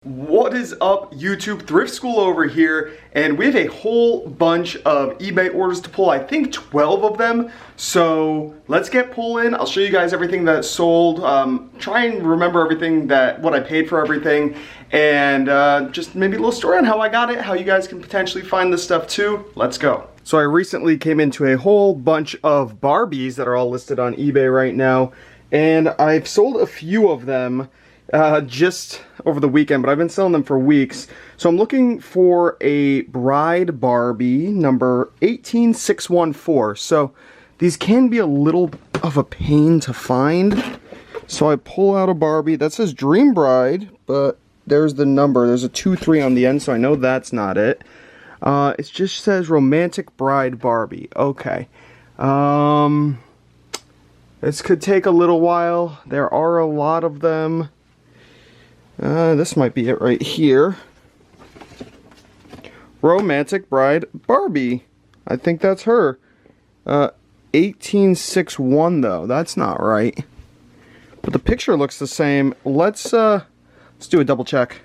What is up, YouTube? Thrift School over here, and we have a whole bunch of eBay orders to pull. I think 12 of them. So let's get pulling. I'll show you guys everything that sold. Try and remember what I paid for everything, and just maybe a little story on how I got it, how you guys can potentially find this stuff too. Let's go. So I recently came into a whole bunch of Barbies that are all listed on eBay right now, and I've sold a few of them just over the weekend, but I've been selling them for weeks. So I'm looking for a bride Barbie number 18614. So these can be a little of a pain to find. So I pull out a Barbie that says Dream Bride, but there's the number. There's a 23 on the end, so I know that's not it. It just says Romantic Bride Barbie. Okay. This could take a little while. There are a lot of them. This might be it right here. Romantic Bride Barbie. I think that's her. 1861 though. That's not right. But the picture looks the same. Let's do a double check.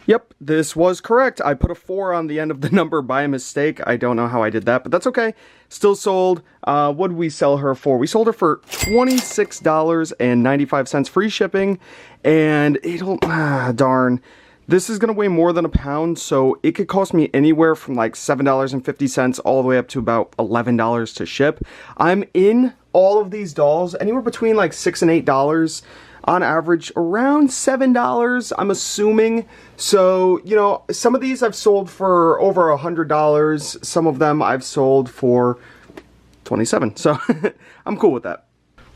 Yep, this was correct. I put a 4 on the end of the number by mistake. I don't know how I did that, but that's okay. Still sold. What did we sell her for? We sold her for $26.95 free shipping, and it'll, darn. This is going to weigh more than a pound, so it could cost me anywhere from like $7.50 all the way up to about $11 to ship. I'm in all of these dolls anywhere between like $6 and $8. On average, around $7, I'm assuming. So, you know, some of these I've sold for over $100. Some of them I've sold for $27. So, I'm cool with that.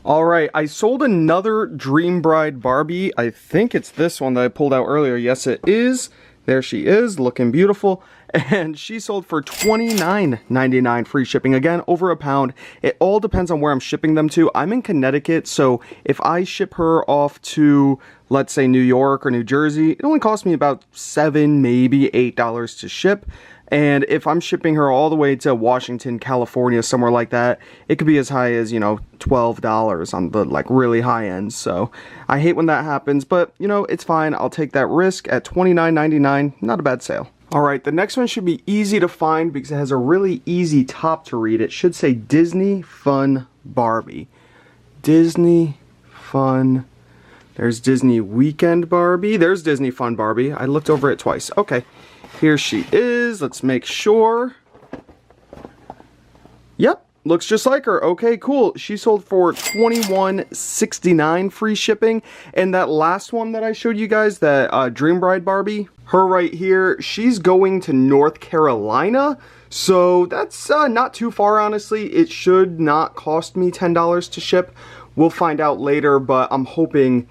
Alright, I sold another Dream Bride Barbie. I think it's this one that I pulled out earlier. Yes, it is. There she is, looking beautiful. And she sold for $29.99 free shipping. Again, over a pound. It all depends on where I'm shipping them to. I'm in Connecticut, so if I ship her off to, let's say, New York or New Jersey, it only costs me about $7, maybe $8 to ship. And if I'm shipping her all the way to Washington, California, somewhere like that, it could be as high as, you know, $12 on the, like, really high end. So I hate when that happens, but, you know, it's fine. I'll take that risk at $29.99. Not a bad sale. Alright, the next one should be easy to find because it has a really easy top to read. It should say Disney Fun Barbie. Disney Fun. There's Disney Weekend Barbie. There's Disney Fun Barbie. I looked over it twice. Okay, here she is. Let's make sure. Yep, looks just like her. Okay, cool. She sold for $21.69 free shipping. And that last one that I showed you guys, that Dream Bride Barbie, her right here, she's going to North Carolina. So that's not too far, honestly. It should not cost me $10 to ship. We'll find out later, but I'm hoping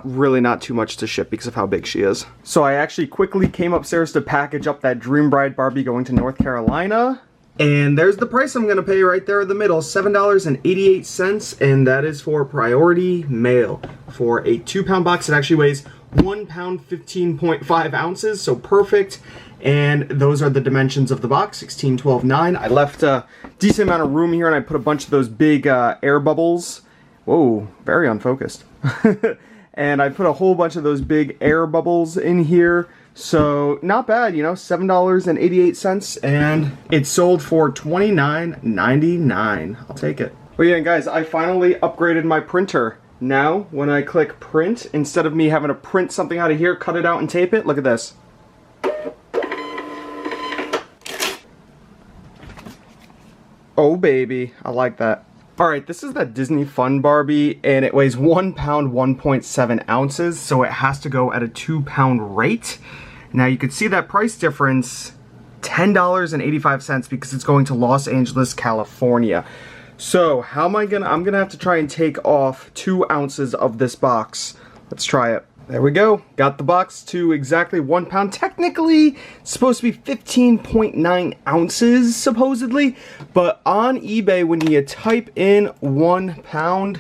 really not too much to ship because of how big she is. So I actually quickly came upstairs to package up that Dream Bride Barbie going to North Carolina. And there's the price I'm going to pay right there in the middle, $7.88, and that is for priority mail. For a 2-pound box, it actually weighs 1 pound 15.5 ounces, so perfect. And those are the dimensions of the box, 16, 12, 9. I left a decent amount of room here, and I put a bunch of those big air bubbles. Whoa, very unfocused. And I put a whole bunch of those big air bubbles in here. So, not bad, you know, $7.88, and it sold for $29.99. I'll take it. But yeah, guys, I finally upgraded my printer. Now, when I click print, instead of me having to print something out of here, cut it out and tape it, look at this. Oh, baby, I like that. Alright, this is that Disney Fun Barbie, and it weighs 1 pound 1.7 ounces, so it has to go at a 2-pound rate. Now you can see that price difference, $10.85, because it's going to Los Angeles, California. So how am I gonna, I'm gonna have to try and take off 2 ounces of this box. Let's try it. There we go. Got the box to exactly 1 pound. Technically, it's supposed to be 15.9 ounces, supposedly. But on eBay, when you type in 1 pound,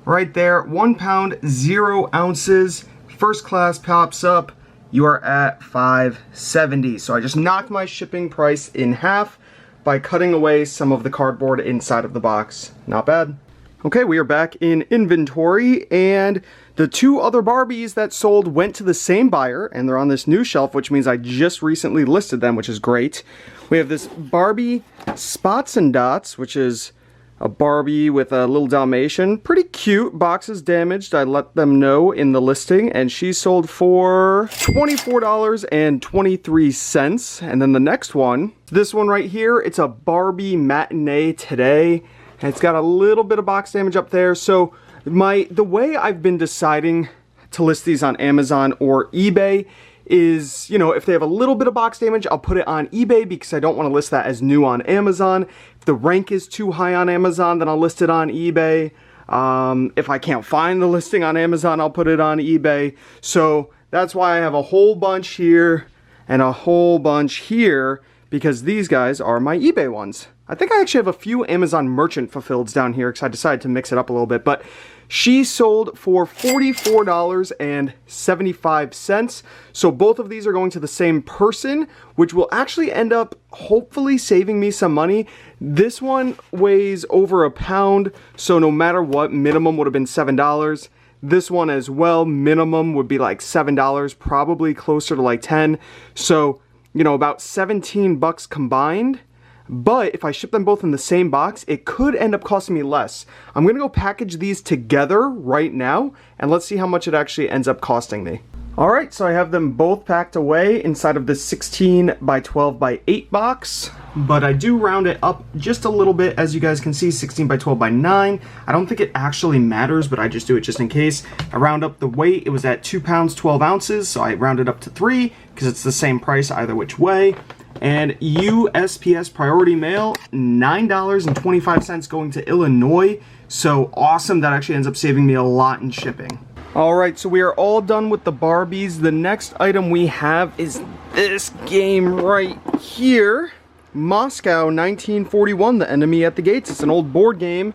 right there, 1 pound, 0 ounces, first class pops up, you are at $5.70. So I just knocked my shipping price in half by cutting away some of the cardboard inside of the box. Not bad. Okay, we are back in inventory, and The two other Barbies that sold went to the same buyer, and they're on this new shelf, which means I just recently listed them, which is great. We have this Barbie Spots and Dots, which is a Barbie with a little Dalmatian. Pretty cute. Box is damaged. I let them know in the listing, and she sold for $24.23. And then the next one, this one right here, it's a Barbie Matinee Today, and it's got a little bit of box damage up there. So the way I've been deciding to list these on Amazon or eBay is, you know, if they have a little bit of box damage, I'll put it on eBay because I don't want to list that as new on Amazon. If the rank is too high on Amazon, then I'll list it on eBay. If I can't find the listing on Amazon, I'll put it on eBay. So that's why I have a whole bunch here and a whole bunch here, because these guys are my eBay ones. I think I actually have a few Amazon merchant fulfilleds down here because I decided to mix it up a little bit, but she sold for $44.75. So both of these are going to the same person, which will actually end up hopefully saving me some money. This one weighs over a pound, so no matter what, minimum would have been $7. This one as well, minimum would be like $7, probably closer to like 10. So, you know, about 17 bucks combined. But if I ship them both in the same box, it could end up costing me less. I'm going to go package these together right now, and let's see how much it actually ends up costing me. Alright, so I have them both packed away inside of this 16 by 12 by 8 box. But I do round it up just a little bit, as you guys can see, 16 by 12 by 9. I don't think it actually matters, but I just do it just in case. I round up the weight. It was at 2 pounds 12 ounces, so I rounded up to 3 because it's the same price either which way. And USPS Priority Mail, $9.25 going to Illinois. So awesome, that actually ends up saving me a lot in shipping. Alright, so we are all done with the Barbies. The next item we have is this game right here. Moscow 1941, The Enemy at the Gates. It's an old board game,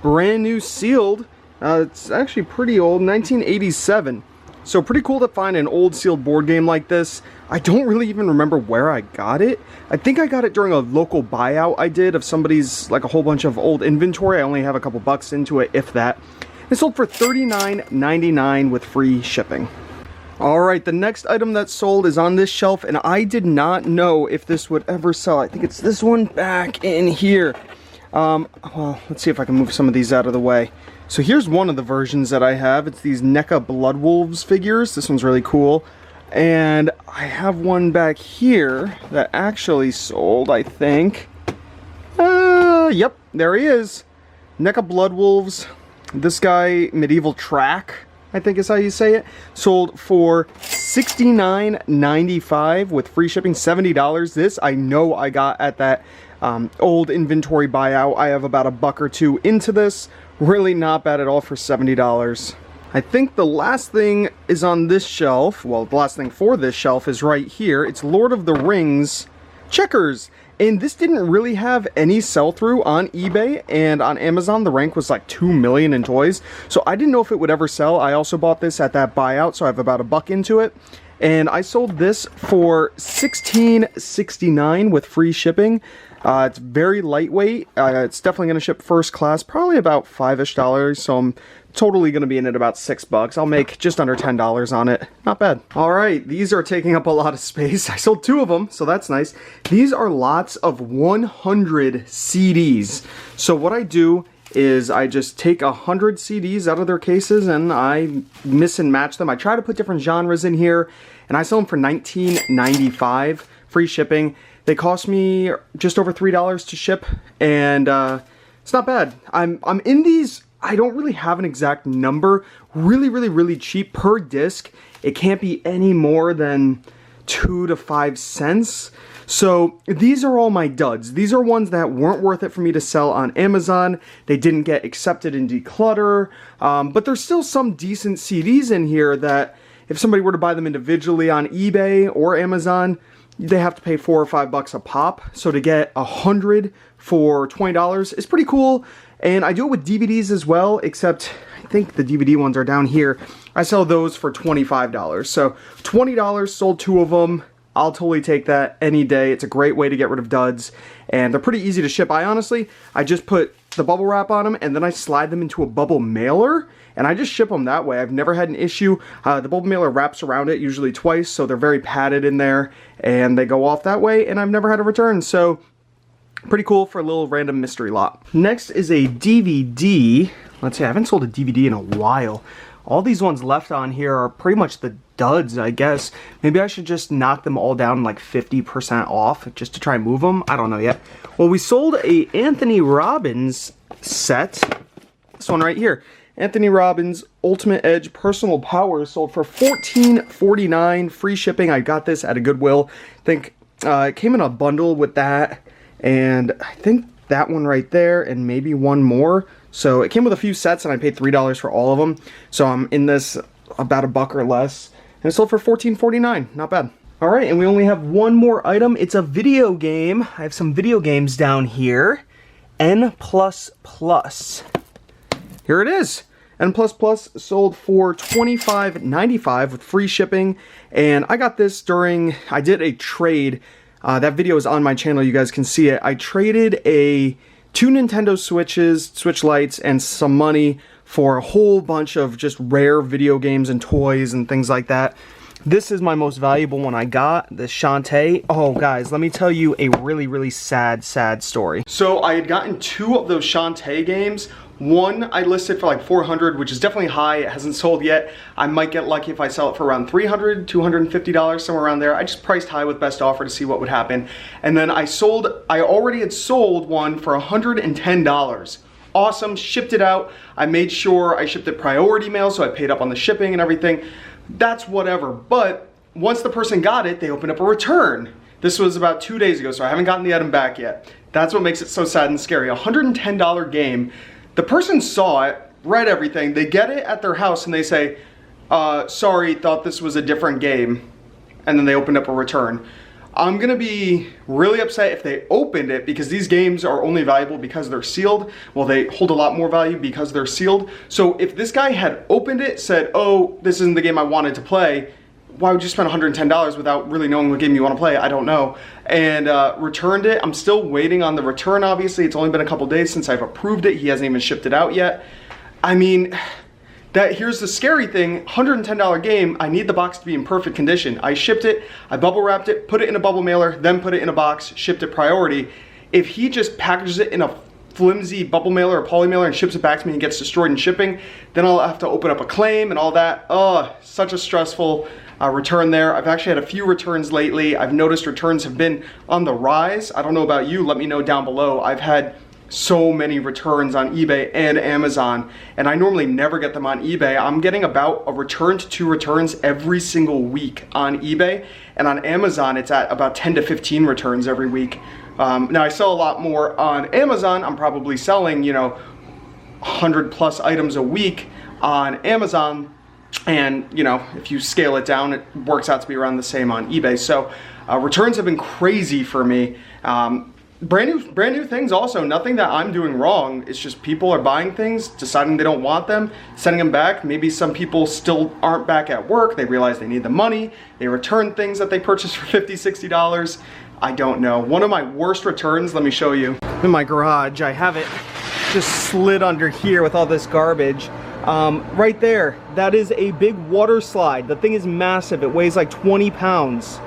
brand new sealed. It's actually pretty old, 1987. So pretty cool to find an old sealed board game like this. I don't really even remember where I got it. I think I got it during a local buyout I did of somebody's, like a whole bunch of old inventory. I only have a couple bucks into it, if that. It sold for $39.99 with free shipping. Alright, the next item that sold is on this shelf, and I did not know if this would ever sell. I think it's this one back in here. Well, let's see if I can move some of these out of the way. So here's one of the versions that I have. It's these NECA Blood Wolves figures. This one's really cool. And I have one back here that actually sold, I think. Yep, there he is. NECA Blood Wolves. This guy, Medieval Track, I think is how you say it, sold for $69.95 with free shipping, $70. This I know I got at that old inventory buyout. I have about a buck or two into this. Really not bad at all for $70. I think the last thing is on this shelf. Well, the last thing for this shelf is right here. It's Lord of the Rings Checkers. And this didn't really have any sell-through on eBay, and on Amazon the rank was like 2 million in toys. So I didn't know if it would ever sell. I also bought this at that buyout, so I have about a buck into it. And I sold this for $16.69 with free shipping. It's very lightweight. It's definitely going to ship first class, probably about $5-ish, so I'm totally going to be in at about $6. I'll make just under $10 on it. Not bad. Alright, these are taking up a lot of space. I sold 2 of them, so that's nice. These are lots of 100 CDs. So what I do is I just take 100 CDs out of their cases and I mix and match them. I try to put different genres in here, and I sell them for $19.95, free shipping. They cost me just over $3 to ship, and it's not bad. I'm in these. I don't really have an exact number. Really cheap per disc. It can't be any more than 2 to 5 cents. So these are all my duds. These are ones that weren't worth it for me to sell on Amazon. They didn't get accepted in Declutter, but there's still some decent CDs in here that if somebody were to buy them individually on eBay or Amazon, they have to pay $4 or $5 a pop. So to get 100 for $20 is pretty cool. And I do it with DVDs as well, except I think the DVD ones are down here. I sell those for $25. So $20, sold 2 of them. I'll totally take that any day. It's a great way to get rid of duds, and they're pretty easy to ship. I just put the bubble wrap on them, and then I slide them into a bubble mailer, and I just ship them that way. I've never had an issue. The bubble mailer wraps around it usually twice, so they're very padded in there, and they go off that way, and I've never had a return, so pretty cool for a little random mystery lot. Next is a DVD. Let's see, I haven't sold a DVD in a while. All these ones left on here are pretty much the duds, I guess. Maybe I should just knock them all down like 50% off just to try and move them. I don't know yet. Well, we sold a Anthony Robbins set. This one right here. Anthony Robbins Ultimate Edge Personal Power sold for $14.49. Free shipping. I got this at a Goodwill. I think it came in a bundle with that. And I think that one right there and maybe one more. So it came with a few sets and I paid $3 for all of them. So I'm in this about $1 or less. And it sold for $14.49. Not bad. All right, and we only have one more item. It's a video game. I have some video games down here. N++. Here it is. N++ sold for $25.95 with free shipping. And I got this during, I did a trade. That video is on my channel. You guys can see it. I traded two Nintendo Switches, Switch Lites, and some money for a whole bunch of just rare video games and toys and things like that. This is my most valuable one I got, the Shantae. Oh, guys, let me tell you a really, really sad story. So I had gotten 2 of those Shantae games. One I listed for like $400, which is definitely high. It hasn't sold yet. I might get lucky if I sell it for around $300, $250, somewhere around there. I just priced high with best offer to see what would happen. And then I already had sold one for $110. Awesome, shipped it out. I made sure I shipped it priority mail, so I paid up on the shipping and everything. That's whatever, but once the person got it, they opened up a return. This was about 2 days ago, so I haven't gotten the item back yet. That's what makes it so sad and scary. $110 game. The person saw it, read everything, they get it at their house and they say, sorry, thought this was a different game. And then they opened up a return. I'm gonna be really upset if they opened it because these games are only valuable because they're sealed. Well, they hold a lot more value because they're sealed. So if this guy had opened it, said, oh, this isn't the game I wanted to play, why would you spend $110 without really knowing what game you want to play? I don't know. And returned it. I'm still waiting on the return, obviously. It's only been a couple days since I've approved it. He hasn't even shipped it out yet. I mean, here's the scary thing, $110 game, I need the box to be in perfect condition. I shipped it, I bubble wrapped it, put it in a bubble mailer, then put it in a box, shipped it priority. If he just packages it in a flimsy bubble mailer or poly mailer and ships it back to me and gets destroyed in shipping, then I'll have to open up a claim and all that. Oh, such a stressful return there. I've actually had a few returns lately. I've noticed returns have been on the rise. I don't know about you, let me know down below. I've had so many returns on eBay and Amazon, and I normally never get them on eBay. I'm getting about a return to 2 returns every single week on eBay, and on Amazon it's at about 10 to 15 returns every week. Now I sell a lot more on Amazon. I'm probably selling, you know, 100 plus items a week on Amazon, and you know, if you scale it down, it works out to be around the same on eBay. So returns have been crazy for me. Brand new things also, nothing that I'm doing wrong. It's just people are buying things, deciding they don't want them, sending them back. Maybe some people still aren't back at work. They realize they need the money. They return things that they purchased for $50, $60. I don't know. One of my worst returns, let me show you. In my garage, I have it just slid under here with all this garbage. Right there, that is a big water slide. The thing is massive. It weighs like 20 pounds.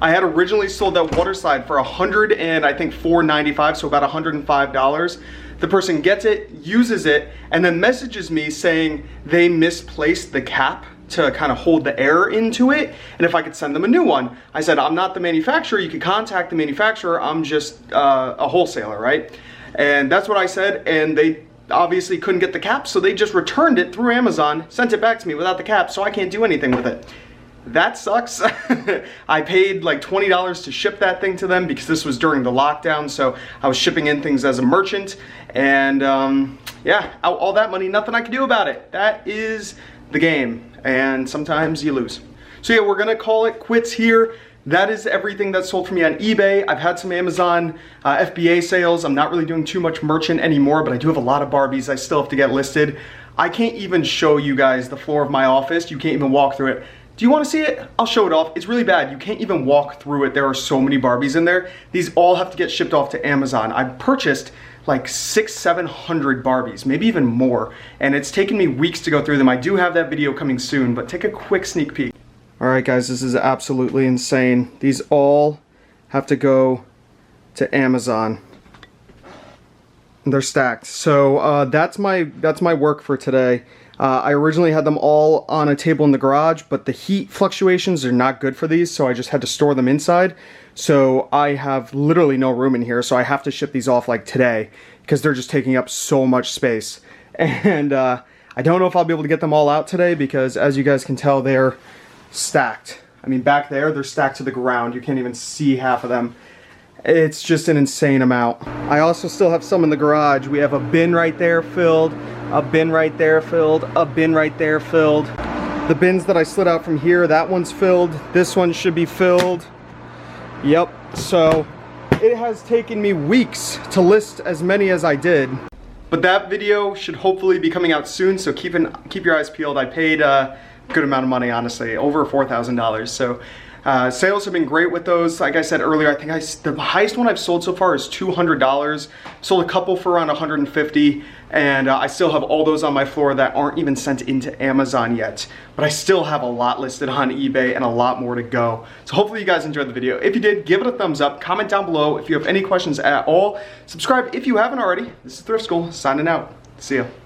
I had originally sold that water slide for $4.95, so about $105. The person gets it, uses it, and then messages me saying they misplaced the cap to kind of hold the air into it, and if I could send them a new one. I said, I'm not the manufacturer, you can contact the manufacturer, I'm just a wholesaler, right? And that's what I said, and they obviously couldn't get the cap, so they just returned it through Amazon, sent it back to me without the cap, so I can't do anything with it. That sucks. I paid like $20 to ship that thing to them because this was during the lockdown, so I was shipping in things as a merchant, and yeah, all that money, nothing I could do about it. That is the game, and sometimes you lose. So yeah, we're gonna call it quits here. That is everything that's sold for me on eBay. I've had some Amazon FBA sales. I'm not really doing too much merchant anymore, but I do have a lot of Barbies I still have to get listed. I can't even show you guys the floor of my office. You can't even walk through it. Do you want to see it? I'll show it off. It's really bad. You can't even walk through it. There are so many Barbies in there. These all have to get shipped off to Amazon. I purchased like 600-700 Barbies, maybe even more. And it's taken me weeks to go through them. I do have that video coming soon, but take a quick sneak peek. All right, guys, this is absolutely insane. These all have to go to Amazon. They're stacked. So that's my work for today. I originally had them all on a table in the garage, but the heat fluctuations are not good for these, so I just had to store them inside. So I have literally no room in here, so I have to ship these off like today because they're just taking up so much space. And I don't know if I'll be able to get them all out today because, as you guys can tell, they're stacked. I mean, back there, they're stacked to the ground. You can't even see half of them. It's just an insane amount. I also still have some in the garage. We have a bin right there filled, a bin right there filled, a bin right there filled. The bins that I slid out from here, that one's filled. This one should be filled. Yep, so it has taken me weeks to list as many as I did. But that video should hopefully be coming out soon, so keep your eyes peeled. I paid a good amount of money, honestly, over $4,000. So sales have been great with those. Like I said earlier, I think the highest one I've sold so far is $200. Sold a couple for around $150, and I still have all those on my floor that aren't even sent into Amazon yet. But I still have a lot listed on eBay and a lot more to go. So hopefully you guys enjoyed the video. If you did, give it a thumbs up. Comment down below if you have any questions at all. Subscribe if you haven't already. This is Thrift School signing out. See ya.